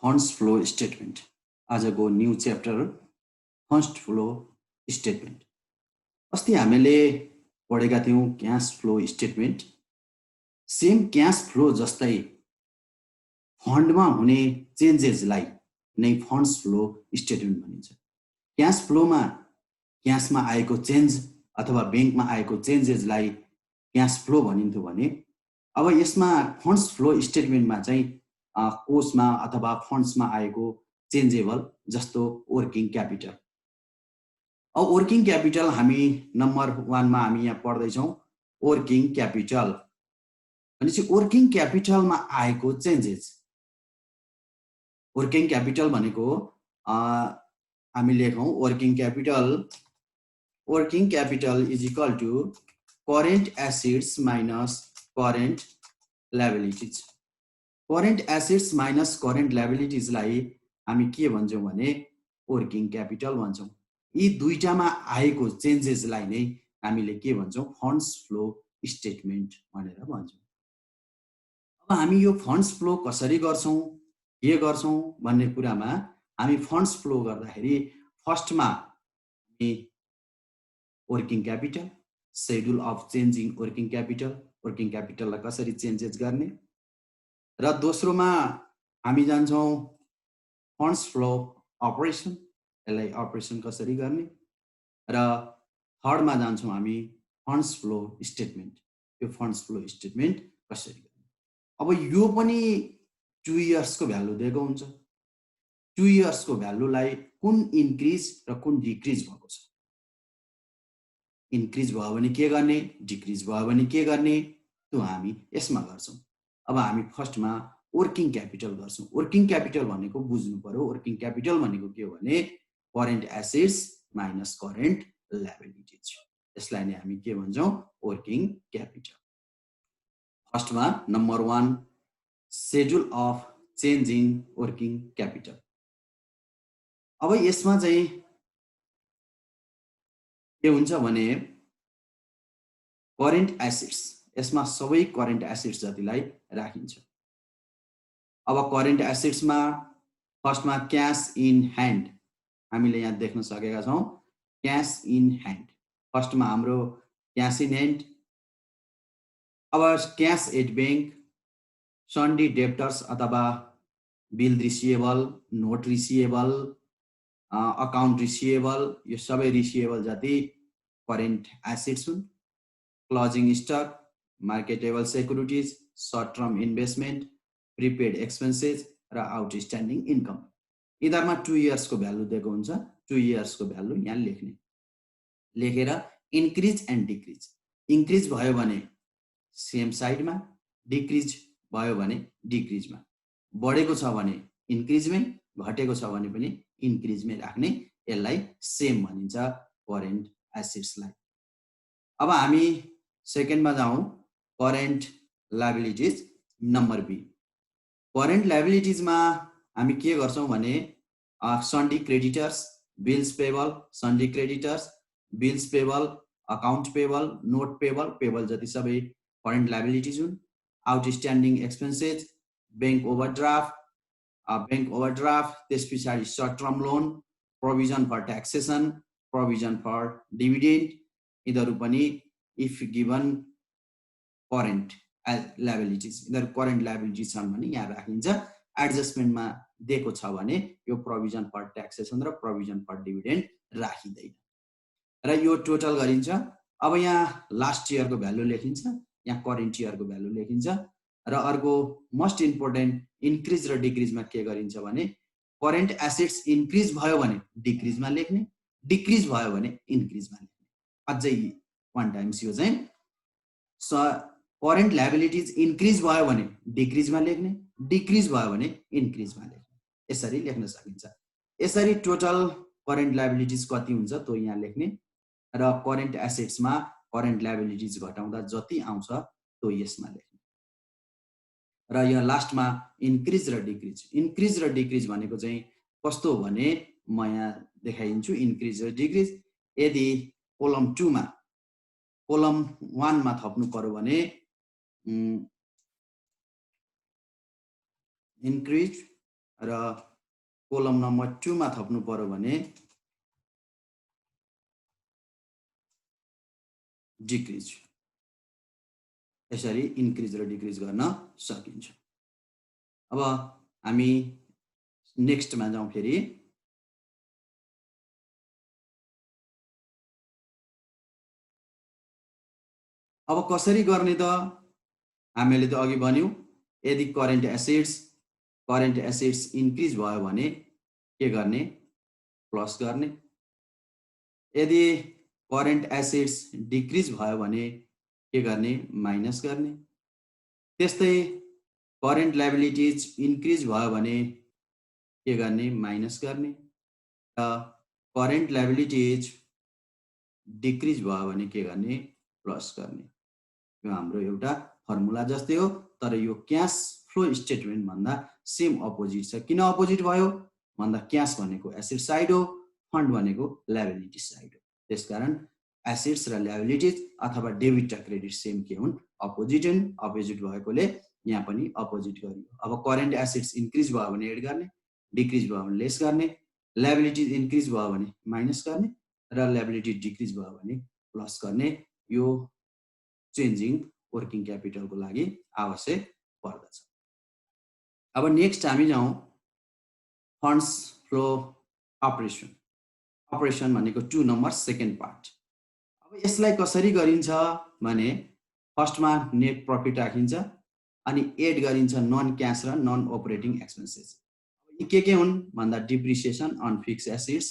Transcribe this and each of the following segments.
Funds flow statement आजको new chapter funds flow statement. अस्ति हामीले पढेका थियौं cash flow statement. Same cash flow जस्तै फन्डमा हुने चेन्जेसलाई नै फंड्स फ्लो स्टेटमेंट भनिन्छ। क्याश फ्लोमा क्याशमा आएको चेन्ज अथवा बैंकमा आएको चेन्जेसलाई क्याश फ्लो भनिन्थ्यो भने अब यसमा फंड्स फ्लो स्टेटमेन्टमा चाहिँ कोषमा अथवा फंड्समा आएको चेन्जेबल जस्तो वर्किङ क्यापिटल। अब वर्किङ क्यापिटल हामी नम्बर 1 मा हामी यहाँ पढ्दै छौं। वर्किङ क्यापिटल भनेपछि वर्किङ क्यापिटलमा आएको चेन्जेस। वर्किङ क्यापिटल भनेको हामी लेखौं working capital is equal to current assets minus current liabilities. Current assets minus current लायबिलिटीजलाई हामी के भन्छौं भने वर्किङ क्यापिटल भन्छौं। यी दुईटामा आएको चेन्जेसलाई नै हामीले के भन्छौं फंड्स फ्लो स्टेटमेन्ट भनेर भन्छौं। अब हामी यो फंड्स फ्लो कसरी गर्छौं के गर्छौं भन्ने कुरामा हामी फंड्स फ्लो गर्दाखेरि फर्स्टमा working capital schedule of changing working क्यापिटललाई कसरी चेन्जेस गर्ने र दोस्रोमा हामी जान्छौं फंड्स फ्लो अपरेसन, यसलाई अपरेसन कसरी गर्ने र थर्डमा जान्छौं हामी फंड्स फ्लो स्टेटमेन्ट, यो फंड्स फ्लो स्टेटमेन्ट कसरी गर्ने। अब यो पनि 2 इयर्स को भ्यालु दिएको हुन्छ। 2 इयर्स को भ्यालुलाई कुन इन्क्रिज र कुन डिक्रिज भएको छ, इन्क्रिज भयो भने के गर्ने डिक्रिज भयो भने के गर्ने त्यो हामी यसमा गर्छौं। अब हामी फर्स्टमा वर्किङ क्यापिटल गर्छौं। वर्किङ क्यापिटल भनेको बुझ्नु पर्यो, वर्किङ क्यापिटल भनेको के हो भने current assets minus current liabilities. यसलाई नै हामी के भन्छौं वर्किङ क्यापिटल। फर्स्टमा number 1 schedule of changing working capital. अब यसमा चाहिँ के हुन्छ भने करेन्ट एसेट्स, यसमा सबै करेन्ट एसेट्स जतिलाई राखिन्छ। अब करेन्ट एसेट्समा फर्स्टमा क्याश इन ह्यान्ड हामीले यहाँ देख्न सकेका छौं। क्याश इन ह्यान्ड फर्स्टमा हाम्रो क्याश इन ह्यान्ड। अब cash at bank, sundry debtors अथवा bill receivable, note receivable, account receivable, यो सबै रिसिएबल जति करेन्ट एसेट्स हुन्। Closing stock, marketable securities, short term investment, prepaid expenses र आउटस्ट्यान्डिङ इन्कम। यिनीहरुमा 2 इयर्स को भ्यालु दिएको हुन्छ। 2 इयर्स को भ्यालु यहाँ लेख्ने, लेखेर इन्क्रिज एन्ड डिक्रिज। इन्क्रिज भयो भने सेम साइडमा, डिक्रिज भयो भने डिक्रिजमा, बढेको छ भने इन्क्रिजमै, घटेको छ भने पनि इन्क्रिजमै राख्ने, यसलाई सेम भनिन्छ करेन्ट एसेट्सलाई। अब हामी सेकेन्डमा जाउँ current liabilities number B. Current लायबिलिटीजमा हामी के गर्छौं भने sundry creditors, bills payable, sundry creditors, bills payable, account payable, note payable, payable जति सबै करेन्ट लायबिलिटीज हुन्। आउटस्ट्यान्डिङ एक्सपेन्सेस, बैंक ओभरड्राफ्ट, त्यसपछि short term loan, provision for taxation, provision for dividend, यिनीहरु पनि इफ गिवन करेन्ट लायबिलिटीज, यिनीहरु current liabilities छन् भने यहाँ राखिन्छ। एडजस्टमेन्टमा दिएको छ भने यो प्रोभिजन फर ट्याक्सेसन र प्रोभिजन फर डिभिडेन्ड राखिदैन र यो टोटल गरिन्छ। अब यहाँ लास्ट इयर को भ्यालु लेखिन्छ, यहाँ करेन्ट इयर को भ्यालु लेखिन्छ र अर्को मोस्ट इम्पोर्टेन्ट इन्क्रिज र डिक्रिजमा के गरिन्छ भने करेन्ट एसेट्स इन्क्रिज भयो भने डिक्रिजमा लेख्ने, डिक्रिज भयो भने इन्क्रिजमा लेख्ने। अझै 1 टाइम्स यो चाहिँ करेन्ट लायबिलिटीज इन्क्रिज भयो भने डिक्रिजमा लेख्ने, डिक्रिज भयो भने इन्क्रिजमा लेख्ने, यसरी लेख्न सकिन्छ। यसरी टोटल करेन्ट लायबिलिटीज कति हुन्छ त्यो यहाँ लेख्ने र करेन्ट एसेट्समा करेन्ट लायबिलिटीज घटाउँदा जति आउँछ त्यो यसमा लेख्ने र यहाँ लास्टमा इन्क्रिज र डिक्रिज। इन्क्रिज र डिक्रिज भनेको चाहिँ कस्तो हो भने म यहाँ देखाइदिन्छु इन्क्रिज र डिक्रिज। यदि कोलम 2 मा कोलम 1 मा थप्नु पर्यो भने इन्क्रिज र कोलम नम्बर 2 मा थप्नु पर्यो भने डिक्रिज। यसरी इन्क्रिज र डिक्रिज गर्न सकिन्छ। अब हामी नेक्स्टमा जाउँ फेरि। अब कसरी गर्ने त? हामीले त अघि भन्यौं, यदि करेन्ट एसिड्स इन्क्रिज भयो भने के गर्ने? प्लस गर्ने। यदि करेन्ट एसिड्स डिक्रिज भयो भने के गर्ने? माइनस गर्ने। त्यस्तै करेन्ट लायबिलिटीज इन्क्रिज भयो भने के गर्ने? माइनस गर्ने। र करेन्ट लायबिलिटीज डिक्रिज भयो भने के गर्ने? प्लस गर्ने। यो हाम्रो एउटा फर्मुला जस्तै हो, तर यो क्याश फ्लो स्टेटमेन्ट भन्दा सेम अपोजिट छ। किन अपोजिट भयो भन्दा क्याश भनेको एसिड साइड हो, फन्ड भनेको लायबिलिटी साइड हो। त्यसकारण एसिड्स र लायबिलिटीज अथवा डेबिट र क्रेडिट सेम के हुन्? अपोजिट हुन्। अपोजिट भएकोले यहाँ पनि अपोजिट गरियो। अब करेन्ट एसिड्स इन्क्रिज भयो भने एड गर्ने, डिक्रिज भयो भने लेस गर्ने, लायबिलिटीज इन्क्रिज भयो भने माइनस गर्ने र लायबिलिटी डिक्रिज भयो भने प्लस गर्ने। यो चेन्जिङ वर्किङ क्यापिटलको लागि आवश्यक पर्दछ। अब नेक्स्ट हामी जाउँ फन्ड्स फ्लो अपरेसन। अपरेसन भनेको 2 नम्बर सेकेन्ड पार्ट। अब यसलाई कसरी गरिन्छ भने फर्स्टमा नेट प्रफिट राखिन्छ अनि एड गरिन्छ नन क्याश र नन अपरेटिङ एक्सपेन्सेस। यी के हुन् भन्दा depreciation on fixed assets,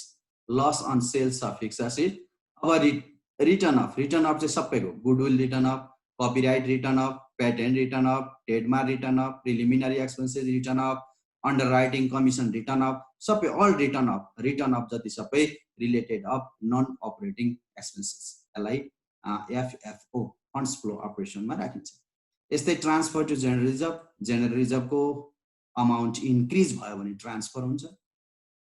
loss on sales of fixed asset. अब रिटर्न अफ चाहिँ सबैको goodwill written off, copyright written off, patent written off, trademark written off, preliminary expenses written off, underwriting commission written off, सबै all written off जति सबै related of non operating expenses, यसलाई FFO funds flow अपरेसनमा राखिन्छ। यस्तै transfer to general रिजर्भको amount increase भयो भने transfer हुन्छ।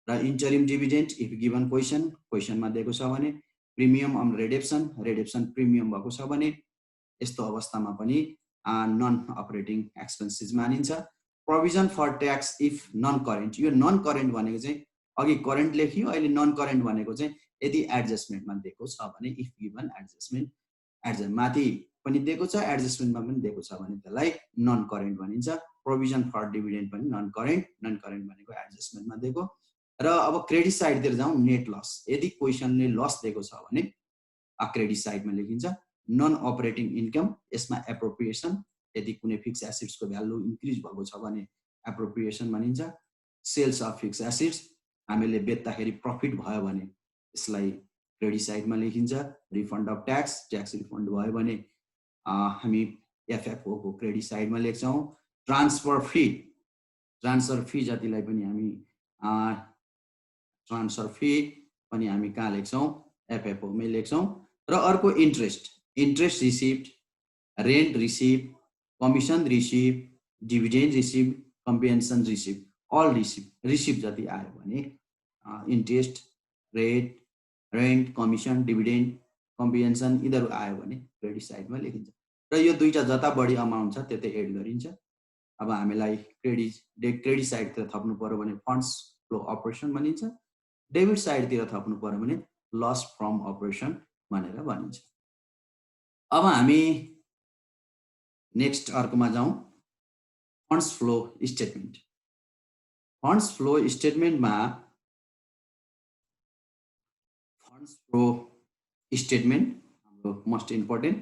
र इन्टरिम डिभिडेन्ड इफ गिभन क्वेसनमा दिएको छ भने, प्रिमियम अन रेडेप्सन प्रिमियम भएको छ भने यस्तो अवस्थामा पनि नन अपरेटिङ एक्सपेन्सेस मानिन्छ। Provision for tax if non current, यो नन करेन्ट भनेको चाहिँ अघि करेन्ट लेखियो, अहिले नन करेन्ट भनेको चाहिँ यदि एडजस्टमेन्टमा दिएको छ भने, इफ गिभन एडजस्टमेन्ट माथि पनि दिएको छ, एडजस्टमेन्टमा पनि दिएको छ भने त्यसलाई नन करेन्ट भनिन्छ। प्रोभिजन फर डिभिडेन्ड पनि नन करेन्ट भनेको एडजस्टमेन्टमा दिएको। र अब क्रेडिट साइडतिर जाउँ, नेट लस। यदि क्वेसनले लस दिएको छ भने क्रेडिट साइडमा लेखिन्छ। नन अपरेटिङ इन्कम, यसमा एप्रोप्रिएसन, यदि कुनै फिक्स एसिड्सको भ्यालु इन्क्रिज भएको छ भने एप्रोप्रिएसन भनिन्छ। सेल्स अफ फिक्स एसिड्स, हामीले बेच्दाखेरि प्रफिट भयो भने यसलाई क्रेडिट साइडमा लेखिन्छ। रिफन्ड अफ ट्याक्स रिफन्ड भयो भने हामी एफएफओ को क्रेडिट साइडमा लेख्छौँ। ट्रान्सफर फी जतिलाई पनि हामी ट्रान्सफर फी पनि हामी कहाँ लेख्छौँ? एफएफओ मै लेख्छौँ। र अर्को interest receipt, rent receipt, commission receipt, dividend receipt, compensation receipt, all receipt जति आयो भने interest, rent, commission, dividend, compensation यिनीहरू आयो भने क्रेडिट साइडमा लेखिन्छ। र यो दुईटा जता बढी अमाउन्ट छ त्यतै एड गरिन्छ। अब हामीलाई क्रेडिट साइडतिर थप्नु पर्यो भने फन्ड्स फ्लो अपरेसन भनिन्छ। डेबिट साइडतिर थप्नु पर्यो भने लस फ्रम अपरेसन भनेर भनिन्छ। अब हामी नेक्स्ट अर्कोमा जाउँ, funds flow statement. Funds flow स्टेटमेन्टमा फन्ड्स फ्लो स्टेटमेन्ट हाम्रो मोस्ट इम्पोर्टेन्ट।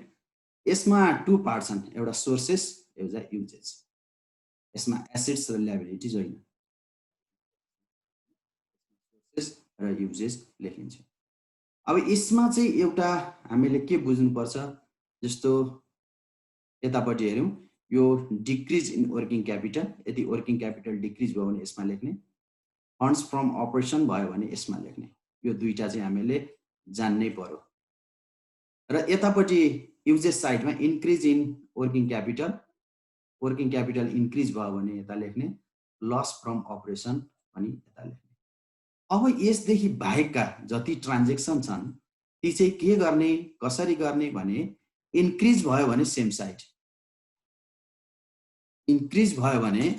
यसमा 2 पार्ट छन्, एउटा सोर्सेस एउटा युजेस। यसमा एसेट्स र लायबिलिटीज होइन, सोर्सेस र युजेस लेखिन्छ। अब यसमा चाहिँ एउटा हामीले के बुझ्नुपर्छ, जस्तो यतापट्टि हेरौँ, यो डिक्रिज इन वर्किङ क्यापिटल, यदि वर्किङ क्यापिटल डिक्रिज भयो भने यसमा लेख्ने, फन्ड्स फ्रम अपरेसन भयो भने यसमा लेख्ने। यो दुईटा चाहिँ हामीले जान्नै पर्यो। र यतापट्टि युजेस साइडमा increase in working capital increase भयो भने यता लेख्ने, लस फ्रम अपरेसन पनि यता लेख्ने। अब यसदेखि बाहेकका जति ट्रान्जेक्सन छन् ती चाहिँ के गर्ने, कसरी गर्ने भने इन्क्रिज भयो भने सेम साइड, इन्क्रिज भयो भने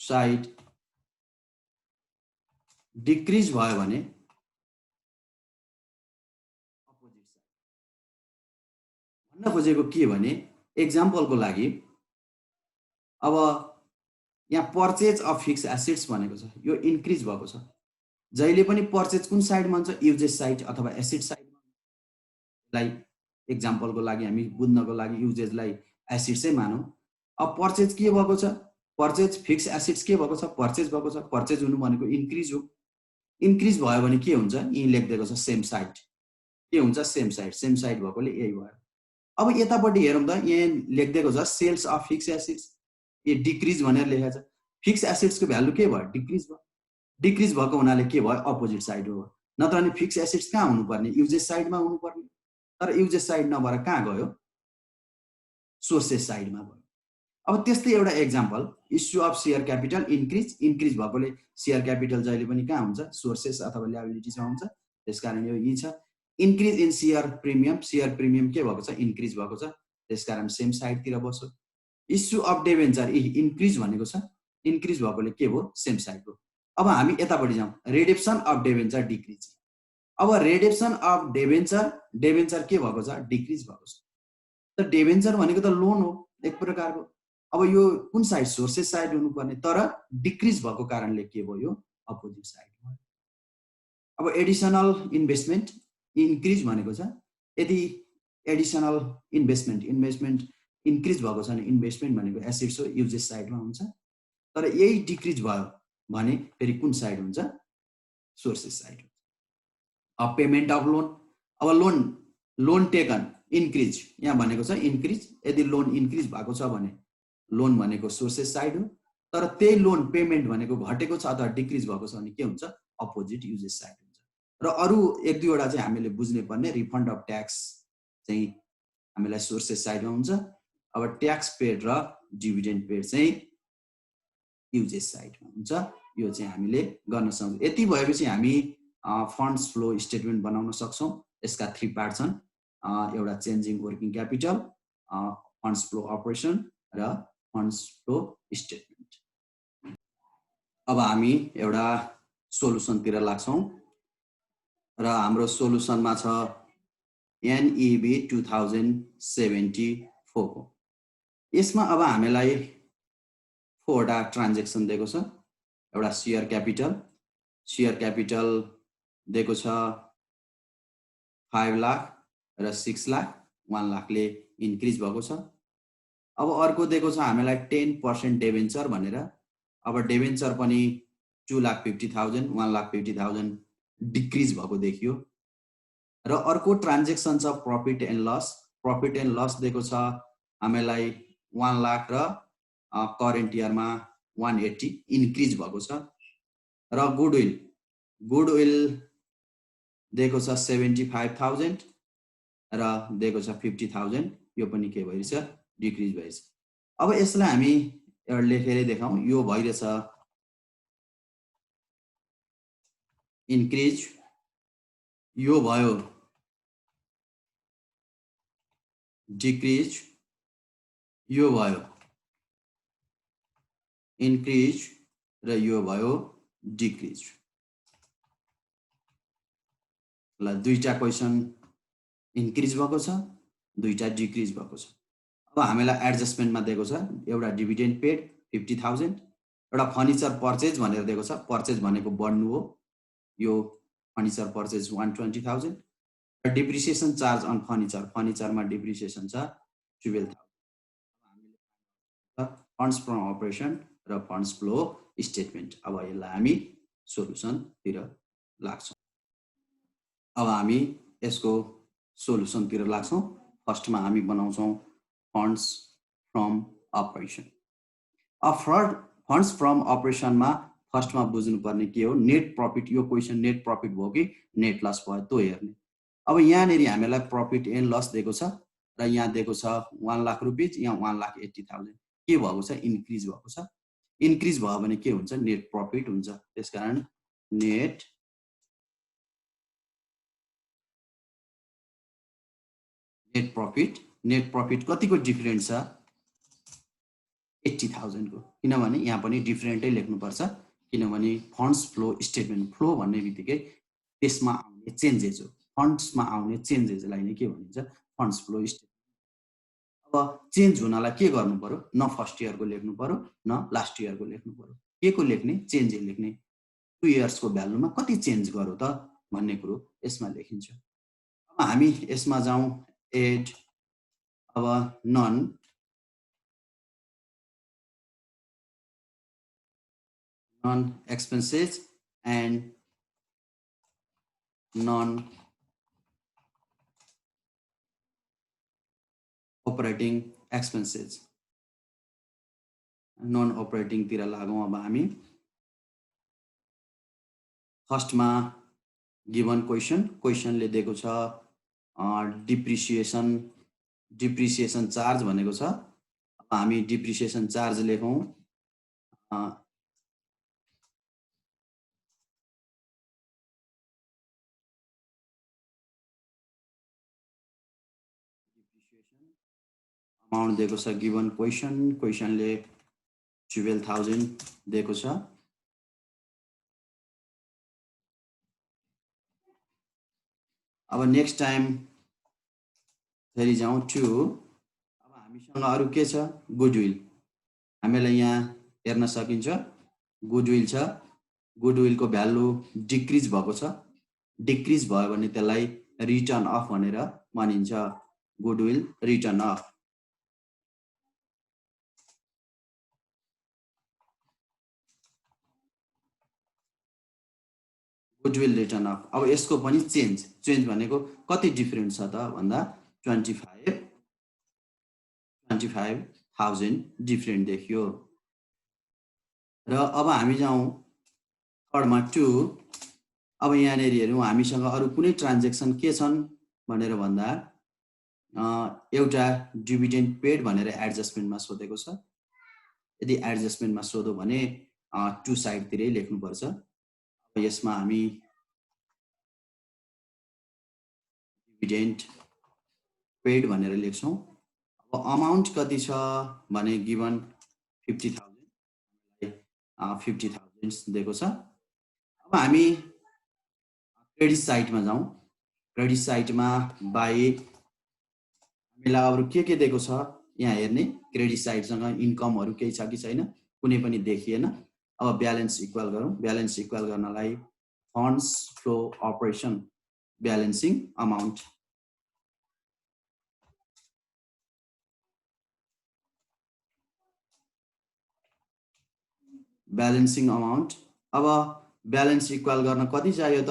साइड डिक्रिज भयो भने अपोजिट साइड भन्न खोजेको के भने एक्जाम्पलको लागि अब यहाँ पर्चेज अफ फिक्स एसेट्स भनेको छ यो इन्क्रिज भएको छ जहिले पनि पर्चेज कुन साइडमा हुन्छ युजेस साइड अथवा एसेट साइडमा एक्जाम्पलको लागि हामी बुझ्नको लागि युजेसलाई एसेट्सै मानौँ अब पर्चेज के भएको छ पर्चेज फिक्स एसेट्स के भएको छ पर्चेज भएको छ पर्चेज हुनु भनेको इन्क्रिज हो इन्क्रिज भयो भने के हुन्छ यही लेखिदिएको छ सेम साइड के हुन्छ सेम साइड भएकोले यही भयो अब यतापट्टि हेरौँ त यहाँ लेखिदिएको छ सेल्स अफ फिक्स एसेट्स ये डिक्रिज भनेर लेखेको छ फिक्स एसेट्सको भ्यालु के भयो डिक्रिज भएको हुनाले के भयो अपोजिट साइड हो नत्र अनि फिक्स एसेट्स कहाँ हुनुपर्ने युजेस साइडमा हुनुपर्ने तर युजेस साइड नभएर कहाँ गयो सोर्सेस साइडमा गयो अब त्यस्तै एउटा example issue of share capital increase भएकोले सेयर क्यापिटल जहिले पनि कहाँ हुन्छ सोर्सेस अथवा ल्याबिलिटिजमा हुन्छ त्यसकारण यो यी छ इन्क्रिज इन सेयर प्रिमियम के भएको छ इन्क्रिज भएको छ त्यसकारण सेम साइडतिर बस्यो इस्यु अफ डेभेन्चर इन्क्रिज भनेको छ इन्क्रिज भएकोले के भयो सेम साइड हो अब हामी यतापट्टि जाउँ रिडेप्सन अफ डेभेन्चर डिक्रिज अब रिडेप्सन अफ डेभेन्चर के भएको छ डिक्रिज भएको छ त डेभेन्चर भनेको त लोन हो एक प्रकारको अब यो कुन साइड सोर्सेस साइड हुनुपर्ने तर डिक्रिज भएको कारणले के भयो यो अपोजिट साइड भयो अब एडिसनल इन्भेस्टमेन्ट इन्क्रिज भनेको छ यदि एडिसनल इन्भेस्टमेन्ट इन्क्रिज भएको छ भने इन्भेस्टमेन्ट भनेको एसेट्स हो युजेस साइडमा हुन्छ तर यही डिक्रिज भयो भने फेरि कुन साइड हुन्छ सोर्सेस साइड अब पेमेन्ट अफ लोन अब लोन टेकन इन्क्रिज यहाँ भनेको छ इन्क्रिज यदि लोन इन्क्रिज भएको छ भने लोन भनेको सोर्सेस साइड हो तर त्यही लोन पेमेन्ट भनेको घटेको छ अथवा डिक्रिज भएको छ भने के हुन्छ अपोजिट युजेस साइड हुन्छ र अरू एक दुईवटा चाहिँ हामीले बुझ्नै पर्ने रिफन्ड अफ ट्याक्स चाहिँ हामीलाई सोर्सेस साइडमा हुन्छ अब ट्याक्स पेड र डिभिडेन्ड पेड चाहिँ युजेस साइडमा हुन्छ यो चाहिँ हामीले गर्न सक्छौँ यति भएपछि हामी फन्ड्स फ्लो स्टेटमेन्ट बनाउन सक्छौँ यसका 3 पार्ट छन् एउटा changing working capital funds flow operation र फन्ड्स फ्लो स्टेटमेन्ट अब हामी एउटा सोलुसनतिर लाग्छौँ र हाम्रो सोलुसनमा छ NEB 2074 को यसमा अब हामीलाई 4 वटा ट्रान्जेक्सन दिएको छ एउटा शेयर क्यापिटल दिएको छ 5 लाख र 6 लाख 1 लाखले इन्क्रिज भएको छ अब अर्को दिएको छ हामीलाई 10% डेभेन्चर भनेर अब डेभेन्चर पनि 2,50,000 1,50,000 डिक्रिज भएको देखियो र अर्को ट्रान्जेक्सन छ प्रॉफिट एन्ड लस दिएको छ हामीलाई 1 लाख र करेन्ट इयरमा 180 इन्क्रिज भएको छ र गुडविल दिएको छ 75,000 र दिएको छ 50,000 यो पनि के भइरहेछ डिक्रिज भइरहेछ अब यसलाई हामी एउटा लेखेर देखाउँ यो भइरहेछ इन्क्रिज यो भयो डिक्रिज यो भयो इन्क्रिज र यो भयो डिक्रिज ल दुईटा क्वेशन इन्क्रिज भएको छ दुईटा डिक्रिज भएको छ अब हामीलाई एडजस्टमेन्टमा दिएको छ एउटा डिभिडेन्ड पेड 50,000 एउटा फर्निचर पर्चेज भनेर दिएको छ पर्चेज भनेको बढ्नु हो यो फर्निचर पर्चेज 120,000 र डिप्रिसिएसन चार्ज अन फर्निचरमा डिप्रिसिएसन छ 12,000 फन्ड्स फ्रम अपरेसन र फन्ड्स फ्लो स्टेटमेन्ट अब यसलाई हामी सोलुसनतिर लाग्छौँ अब हामी यसको सोलुसनतिर लाग्छौँ फर्स्टमा हामी बनाउँछौँ funds from operation funds from अपरेसनमा फर्स्टमा बुझ्नुपर्ने के हो नेट प्रॉफिट यो क्वेशन नेट प्रॉफिट भयो कि नेट लस भयो त्यो हेर्ने अब यहाँनेरि हामीलाई प्रॉफिट एन्ड लस दिएको छ र यहाँ दिएको छ 1 लाख रुपैयाँ यहाँ 1,80,000 के भएको छ इन्क्रिज भएको छ इन्क्रिज भयो भने के हुन्छ नेट प्रॉफिट हुन्छ त्यसकारण नेट प्रॉफिट कतिको डिफरेन्ट छ 80,000 को, किनभने यहाँ पनि डिफरेन्टै लेख्नुपर्छ, किनभने फन्ड्स फ्लो स्टेटमेन्ट, फ्लो भन्ने बित्तिकै त्यसमा आउने चेन्जेस हो, फन्ड्समा आउने चेन्जेसलाई नै के भनिन्छ, फन्ड्स फ्लो स्टेटमेन्ट। अब चेन्ज हुनलाई के गर्नु पर्यो, न फर्स्ट इयरको लेख्नु पर्यो न लास्ट इयरको लेख्नु पर्यो, के को लेख्ने, चेन्ज लेख्ने, 2 इयर्सको भ्यालुमा कति चेन्ज गर्यो त भन्ने कुरो यसमा लेखिन्छ। अब हामी यसमा जाउँ, एड, अब non expenses and non operating expenses, non operating तिर लागौँ। अब हामी फर्स्टमा गिवन क्वेसनले दिएको छ डिप्रिसिएसन चार्ज भनेको छ। अब हामी डिप्रिसिएसन चार्ज लेखौँ, अमाउन्ट दिएको छ गिवन क्वेसनले 12,000 दिएको छ। अब नेक्स्ट टाइम फेरि जाउँ टु, अब हामीसँग अरू के छ, गुडविल, हामीलाई यहाँ हेर्न सकिन्छ गुडविल छ, गुडविलको भ्यालु डिक्रिज भएको छ, डिक्रिज भयो भने त्यसलाई रिटर्न अफ भनेर भनिन्छ, goodwill written of. Goodwill written of. अब यसको पनि चेन्ज भनेको कति डिफरेन्ट छ त भन्दा 25,000 डिफरेन्ट देखियो। र अब हामी जाउँ थर्डमा टु, अब यहाँनिर हेरौँ हामीसँग अरू कुनै ट्रान्जेक्सन के छन् भनेर भन्दा एउटा डिभिडेन्ड पेड भनेर एडजस्टमेन्टमा सोधेको छ। यदि एडजस्टमेन्टमा सोधो भने टु साइडतिरै लेख्नुपर्छ। यसमा हामी डिभिडेन्ड पेड भनेर लेख्छौँ। अब अमाउन्ट कति छ भने गिवन 50,000 दिएको छ। अब हामी क्रेडिट साइडमा जाउँ, क्रेडिट साइडमा बाई हामीलाई अरू के दिएको छ यहाँ हेर्ने, क्रेडिट साइडसँग इन्कमहरू केही छ कि छैन, कुनै पनि देखिएन। अब ब्यालेन्स इक्वल गरौँ, ब्यालेन्स इक्वल गर्नलाई funds flow operation balancing amount, balancing amount. अब ब्यालेन्स इक्वल गर्न कति चाहियो त,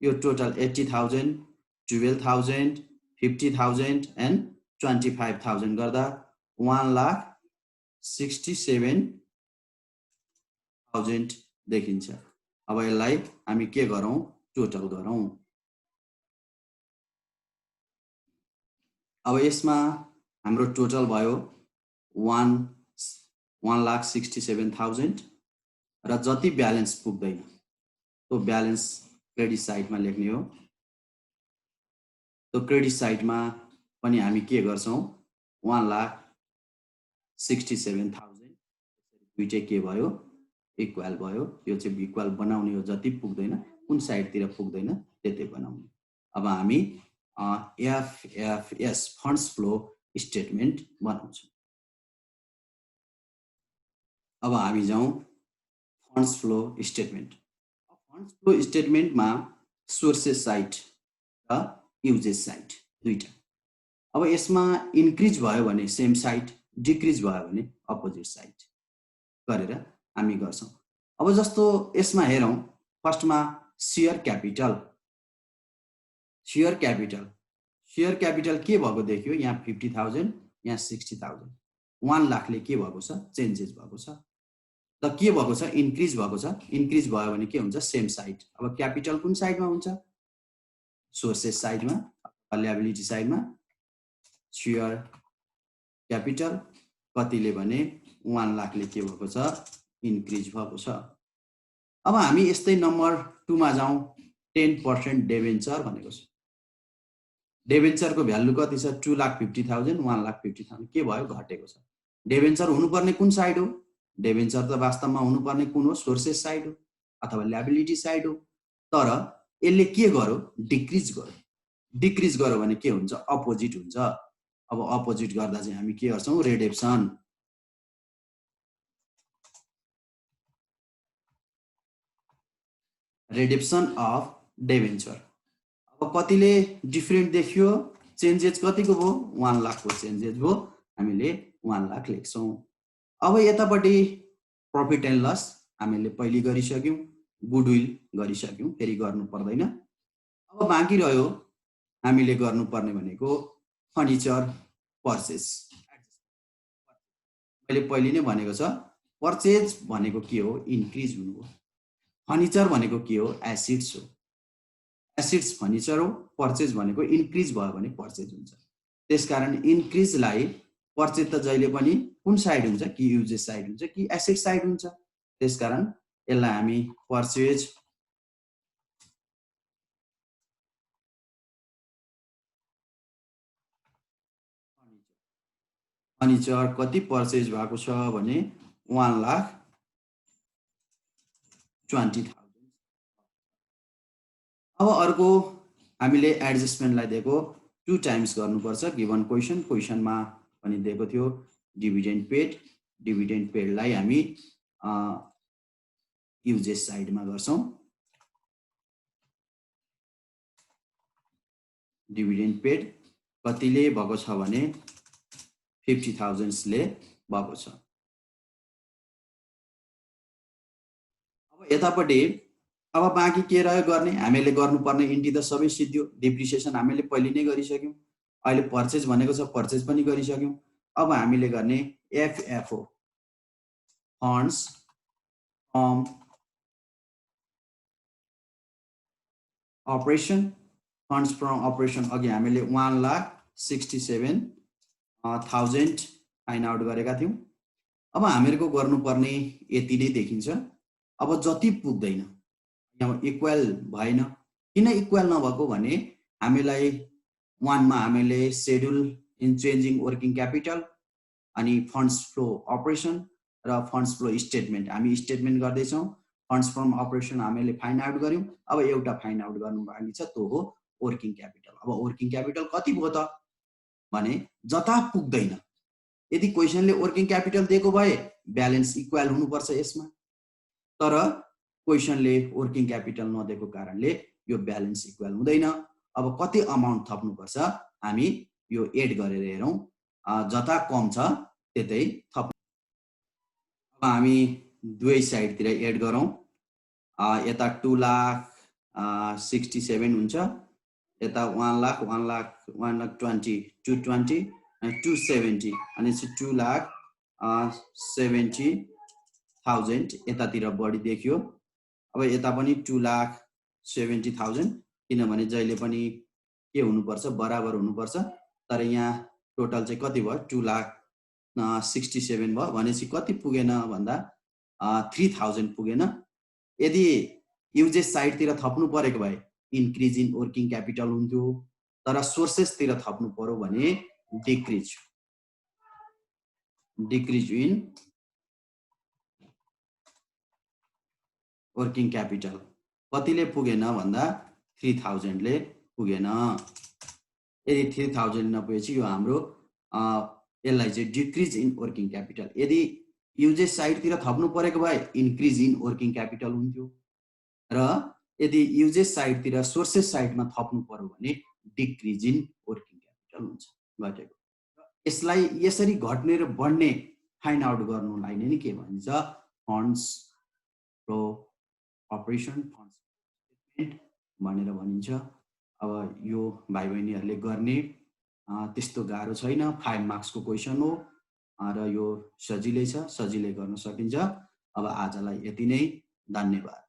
यो टोटल 80,000, 12,000, 50,000 एन्ड 25,000 गर्दा 1,67,000 देखिन्छ। अब यसलाई हामी के गरौँ, टोटल गरौँ। अब यसमा हाम्रो टोटल भयो 1,67,000 र जति ब्यालेन्स पुग्दैन त्यो ब्यालेन्स क्रेडिट साइडमा लेख्ने हो। त्यो क्रेडिट साइडमा पनि हामी के गर्छौँ, 1,67,000 दुईटै के भयो, इक्वल भयो। यो चाहिँ इक्वल बनाउने हो, जति पुग्दैन कुन साइडतिर पुग्दैन त्यतै बनाउने। अब हामी एफएफएस फन्ड्स फ्लो स्टेटमेन्ट बनाउँछौँ। अब हामी जाउँ funds flow statement. Funds flow स्टेटमेन्टमा सोर्सेस साइड र युजेस साइड दुईटा। अब यसमा इन्क्रिज भयो भने सेम साइड, डिक्रिज भयो भने अपोजिट साइड गरेर हामी गर्छौँ। अब जस्तो यसमा हेरौँ, फर्स्टमा सेयर क्यापिटल, सेयर क्यापिटल के भएको देखियो, यहाँ 50,000, यहाँ 60,000, 1 लाखले के भएको छ, चेन्जेस भएको छ। त के भएको छ, इन्क्रिज भएको छ। इन्क्रिज भयो भने के हुन्छ, सेम साइड। अब क्यापिटल कुन साइडमा हुन्छ, सोर्सेस साइडमा, लायबिलिटी साइडमा सेयर क्यापिटल कतिले भने 1 लाखले के भएको छ, इन्क्रिज भएको छ। अब हामी यस्तै नम्बर 2 मा जाउँ, 10% डेभेन्चर भनेको छ। डेभेन्चरको भ्यालु कति छ, 2,50,000, 1,50,000 के भयो, घटेको छ। डेभेन्चर हुनुपर्ने कुन साइड हो? डेभेन्चर त वास्तवमा हुनुपर्ने कुन हो? सोर्सेस साइड हो अथवा ल्याबिलिटी साइड हो। तर यसले के गर्यो? डिक्रिज गर्यो। डिक्रिज गर्यो भने के हुन्छ? अपोजिट हुन्छ। अब अपोजिट गर्दा चाहिँ हामी के गर्छौँ? रिडक्सन। Reduction of debenture. अब कतिले डिफरेन्ट देखियो? चेन्जेस कतिको भयो? 1 लाखको चेन्जेस भयो। हामीले 1 लाख लेख्छौँ। अब यतापट्टि प्रफिट एन्ड लस हामीले पहिले गरिसक्यौँ, गुडविल गरिसक्यौँ, फेरि गर्नु पर्दैन। अब बाँकी रह्यो हामीले गर्नुपर्ने भनेको फर्निचर पर्चेज। मैले पहिले नै भनेको छ, पर्चेज भनेको के हो? इन्क्रिज हुनु हो। फर्निचर भनेको के हो? एसिड्स हो। एसिड्स फर्निचर हो। पर्चेज भनेको इन्क्रिज भयो भने पर्चेज हुन्छ। त्यसकारण इन्क्रिजलाई पर्चेज त जहिले पनि कुन साइड हुन्छ? कि युजेस साइड हुन्छ कि एसिड साइड हुन्छ। त्यसकारण यसलाई हामी पर्चेज फर्निचर कति पर्चेज भएको छ भने 1,20,000। अब अर्को हामीले एडजस्टमेन्टलाई दिएको 2 टाइम्स गर्नुपर्छ। गिभन क्वेसनमा पनि दिएको थियो डिभिडेन्ड पेड। डिभिडेन्ड पेडलाई हामी युजेस साइडमा गर्छौँ। डिभिडेन्ड पेड कतिले भएको छ भने 50,000 ले भएको छ। अब यतापट्टि अब बाँकी के रह्यो गर्ने? हामीले गर्नुपर्ने इन्ट्री त सबै सिद्धियो। डिप्रिसिएसन हामीले पहिले नै गरिसक्यौँ। अहिले पर्चेज भनेको छ, पर्चेज पनि गरिसक्यौँ। अब हामीले गर्ने FFO, funds from operation. Funds from operation अघि हामीले 1,67,000 फाइन आउट गरेका थियौँ। अब हामीहरूको गर्नुपर्ने यति नै देखिन्छ। अब जति पुग्दैन, यहाँ इक्वल भएन। किन इक्वल नभएको भने हामीलाई 1 मा हामीले schedule in changing working capital अनि फन्ड्स फ्लो अपरेसन र फन्ड्स फ्लो स्टेटमेन्ट हामी स्टेटमेन्ट गर्दैछौँ। फन्ड्स फ्रम अपरेसन हामीले फाइन आउट गर्यौँ। अब एउटा फाइन आउट गर्नु बाँकी छ, त्यो हो वर्किङ क्यापिटल। अब वर्किङ क्यापिटल कति भयो त भने जता पुग्दैन। यदि क्वेसनले वर्किङ क्यापिटल दिएको भए ब्यालेन्स इक्वल हुनुपर्छ यसमा, तर क्वेसनले वर्किङ क्यापिटल नदिएको कारणले यो ब्यालेन्स इक्वल हुँदैन। अब कति अमाउन्ट थप्नुपर्छ हामी यो एड गरेर हेरौँ। जता कम छ त्यतै थप। अब हामी दुवै साइडतिर एड गरौँ। यता 2,67,000 हुन्छ, यता 1,20,000 220 अनि 270 अनि 2,70,000 यतातिर बढी देखियो। अब यता पनि 2,70,000 किनभने जहिले पनि के हुनुपर्छ? बराबर हुनुपर्छ। तर यहाँ टोटल चाहिँ कति भयो? 2,67,000 भयो भनेपछि कति पुगेन भन्दा 3,000 पुगेन। यदि युजेस साइडतिर थप्नु परेको भए इन्क्रिज इन वर्किङ क्यापिटल हुन्थ्यो, तर सोर्सेसतिर थप्नु पर्यो भने डिक्रिज इन वर्किङ क्यापिटल कतिले पुगेन भन्दा 3,000 ले पुगेन। यदि 3,000 नपुगेपछि यो हाम्रो यसलाई चाहिँ डिक्रिज इन वर्किङ क्यापिटल। यदि युजेस साइडतिर थप्नु परेको भए इन्क्रिज इन वर्किङ क्यापिटल हुन्थ्यो, र यदि युजेस साइडतिर सोर्सेस साइडमा थप्नु पर्यो भने डिक्रिज इन वर्किङ क्यापिटल हुन्छ, घटेको। यसलाई यसरी घट्ने र बढ्ने फाइन्ड आउट गर्नुलाई नै के भनिन्छ? Funds flow operation, funds statement भनेर भनिन्छ। अब यो भाइ बहिनीहरूले गर्ने त्यस्तो गाह्रो छैन। 5 मार्क्सको क्वेसन हो र यो सजिलै छ, सजिलै गर्न सकिन्छ। अब आजलाई यति नै, धन्यवाद।